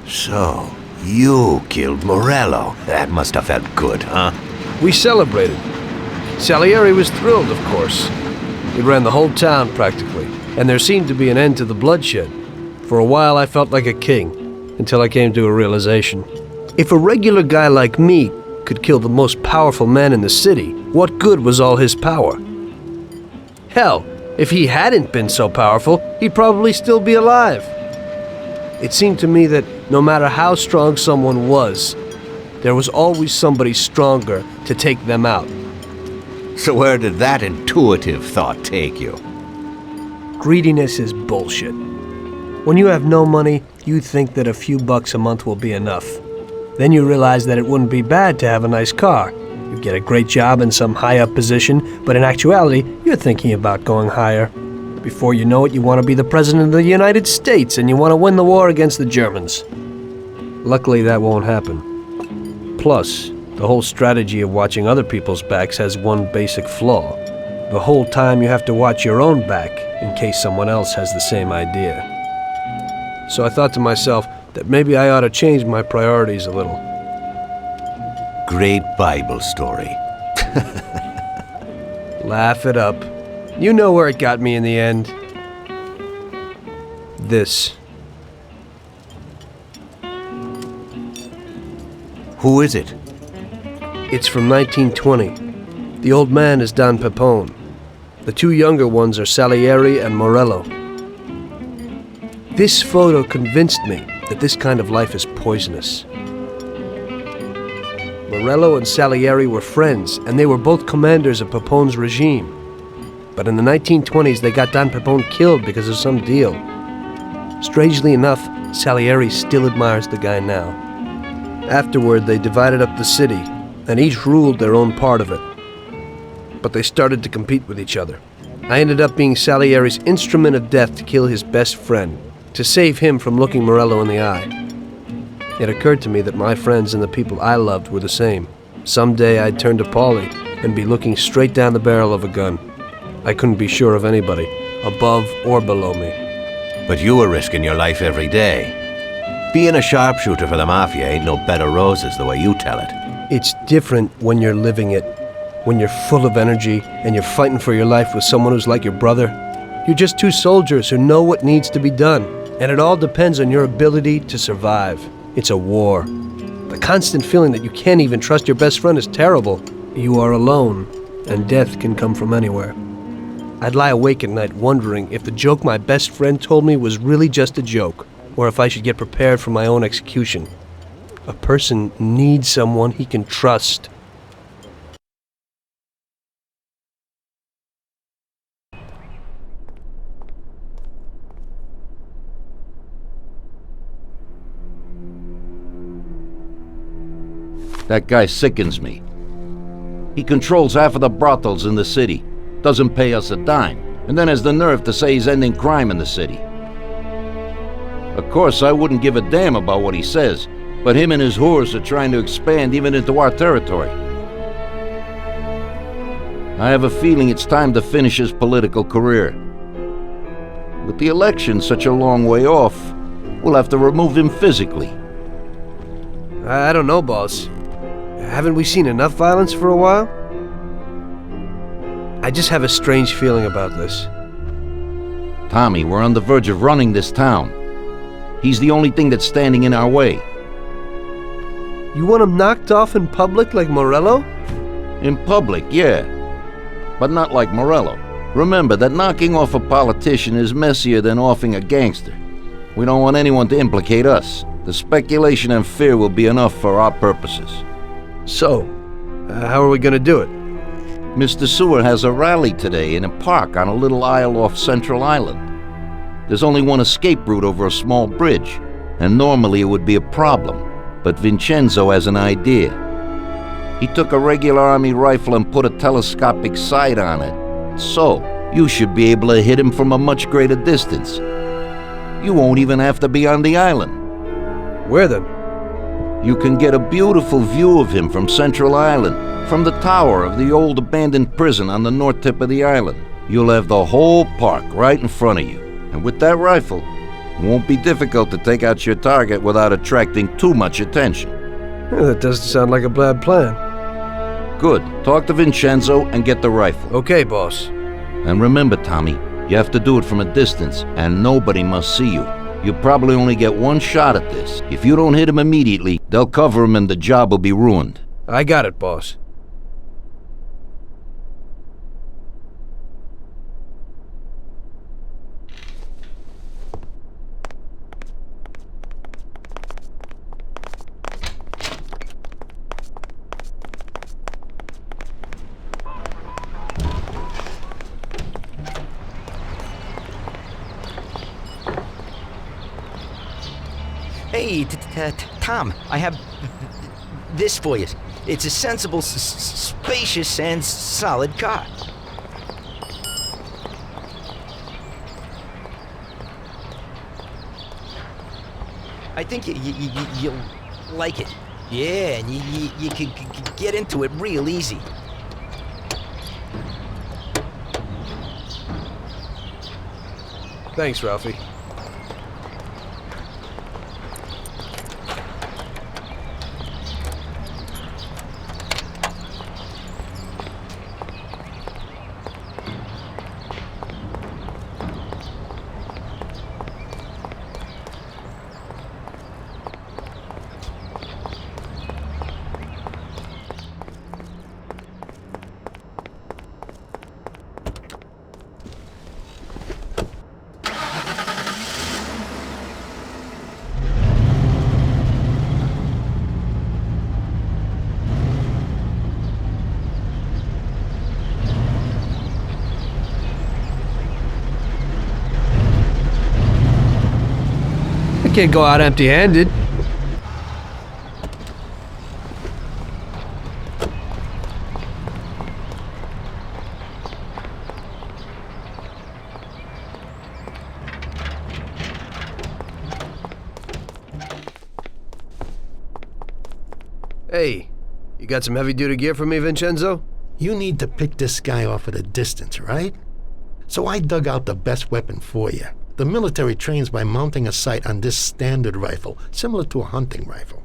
So, you killed Morello. That must have felt good, huh? We celebrated. Salieri was thrilled, of course. He ran the whole town, practically, and there seemed to be an end to the bloodshed. For a while, I felt like a king, until I came to a realization. If a regular guy like me could kill the most powerful man in the city, what good was all his power? Hell, if he hadn't been so powerful, he'd probably still be alive. It seemed to me that no matter how strong someone was, there was always somebody stronger to take them out. So where did that intuitive thought take you? Greediness is bullshit. When you have no money, you think that a few bucks a month will be enough. Then you realize that it wouldn't be bad to have a nice car. You get a great job in some high-up position, but in actuality, you're thinking about going higher. Before you know it, you want to be the President of the United States, and you want to win the war against the Germans. Luckily, that won't happen. Plus, the whole strategy of watching other people's backs has one basic flaw. The whole time you have to watch your own back in case someone else has the same idea. So I thought to myself that maybe I ought to change my priorities a little. Great Bible story. Laugh it up. You know where it got me in the end. This. Who is it? It's from 1920. The old man is Don Pepone. The two younger ones are Salieri and Morello. This photo convinced me that this kind of life is poisonous. Morello and Salieri were friends, and they were both commanders of Pepone's regime. But in the 1920s, they got Don Pepone killed because of some deal. Strangely enough, Salieri still admires the guy now. Afterward, they divided up the city, and each ruled their own part of it. But they started to compete with each other. I ended up being Salieri's instrument of death to kill his best friend, to save him from looking Morello in the eye. It occurred to me that my friends and the people I loved were the same. Someday I'd turn to Paulie and be looking straight down the barrel of a gun. I couldn't be sure of anybody, above or below me. But you were risking your life every day. Being a sharpshooter for the Mafia ain't no bed of roses the way you tell it. It's different when you're living it. When you're full of energy and you're fighting for your life with someone who's like your brother. You're just two soldiers who know what needs to be done. And it all depends on your ability to survive. It's a war. The constant feeling that you can't even trust your best friend is terrible. You are alone, and death can come from anywhere. I'd lie awake at night wondering if the joke my best friend told me was really just a joke, or if I should get prepared for my own execution. A person needs someone he can trust. That guy sickens me. He controls half of the brothels in the city, doesn't pay us a dime, and then has the nerve to say he's ending crime in the city. Of course, I wouldn't give a damn about what he says, but him and his whores are trying to expand even into our territory. I have a feeling it's time to finish his political career. With the election such a long way off, we'll have to remove him physically. I don't know, boss. Haven't we seen enough violence for a while? I just have a strange feeling about this. Tommy, we're on the verge of running this town. He's the only thing that's standing in our way. You want him knocked off in public like Morello? In public, yeah. But not like Morello. Remember that knocking off a politician is messier than offing a gangster. We don't want anyone to implicate us. The speculation and fear will be enough for our purposes. So, how are we gonna do it? Mr. Seward has a rally today in a park on a little isle off Central Island. There's only one escape route over a small bridge, and normally it would be a problem, but Vincenzo has an idea. He took a regular army rifle and put a telescopic sight on it, so you should be able to hit him from a much greater distance. You won't even have to be on the island. Where then? You can get a beautiful view of him from Central Island, from the tower of the old abandoned prison on the north tip of the island. You'll have the whole park right in front of you, and with that rifle, Won't be difficult to take out your target without attracting too much attention. That doesn't sound like a bad plan. Good. Talk to Vincenzo and get the rifle. Okay, boss. And remember, Tommy, you have to do it from a distance, and nobody must see you. You probably only get one shot at this. If you don't hit him immediately, they'll cover him and the job will be ruined. I got it, boss. Hey, Tom, I have this for you. It's a sensible, spacious, and solid car. I think you'll like it. Yeah, and you can get into it real easy. Thanks, Ralphie. I can't go out empty-handed. Hey, you got some heavy-duty gear for me, Vincenzo? You need to pick this guy off at a distance, right? So I dug out the best weapon for you. The military trains by mounting a sight on this standard rifle, similar to a hunting rifle.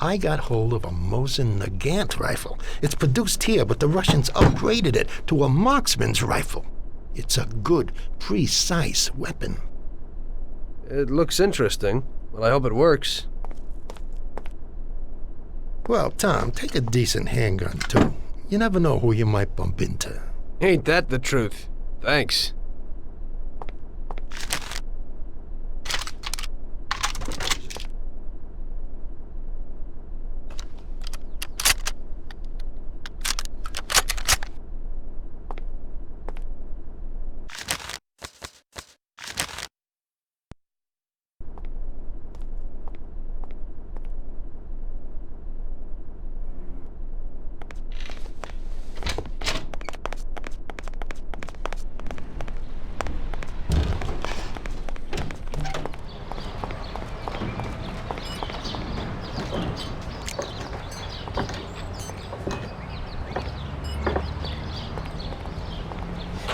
I got hold of a Mosin Nagant rifle. It's produced here, but the Russians upgraded it to a marksman's rifle. It's a good, precise weapon. It looks interesting. Well, I hope it works. Well, Tom, take a decent handgun, too. You never know who you might bump into. Ain't that the truth? Thanks.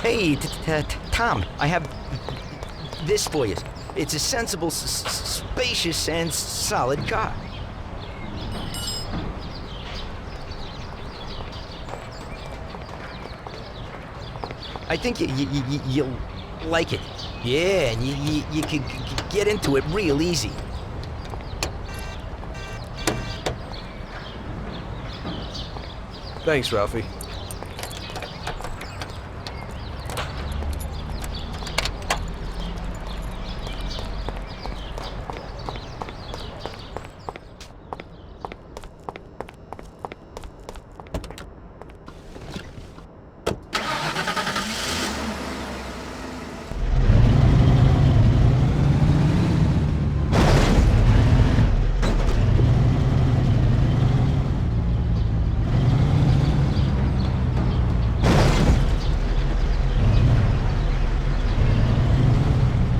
Hey, Tom, I have this for you. It's a sensible, spacious, and solid car. I think you'll like it. Yeah, and you can get into it real easy. Thanks, Ralphie.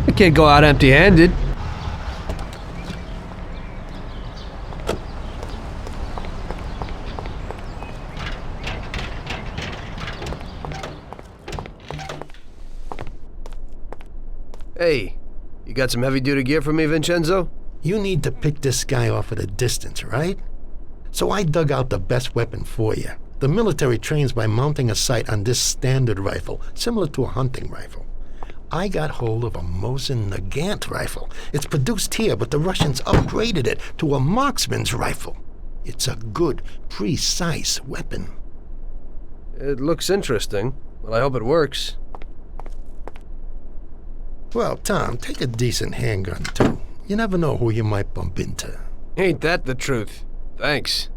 I can't go out empty-handed. Hey, You got some heavy-duty gear for me, Vincenzo? You need to pick this guy off at a distance, right? So I dug out the best weapon for you. The military trains by mounting a sight on this standard rifle, similar to a hunting rifle. I got hold of a Mosin Nagant rifle. It's produced here, but the Russians upgraded it to a marksman's rifle. It's a good, precise weapon. It looks interesting. Well, I hope it works. Well, Tom, take a decent handgun, too. You never know who you might bump into. Ain't that the truth? Thanks.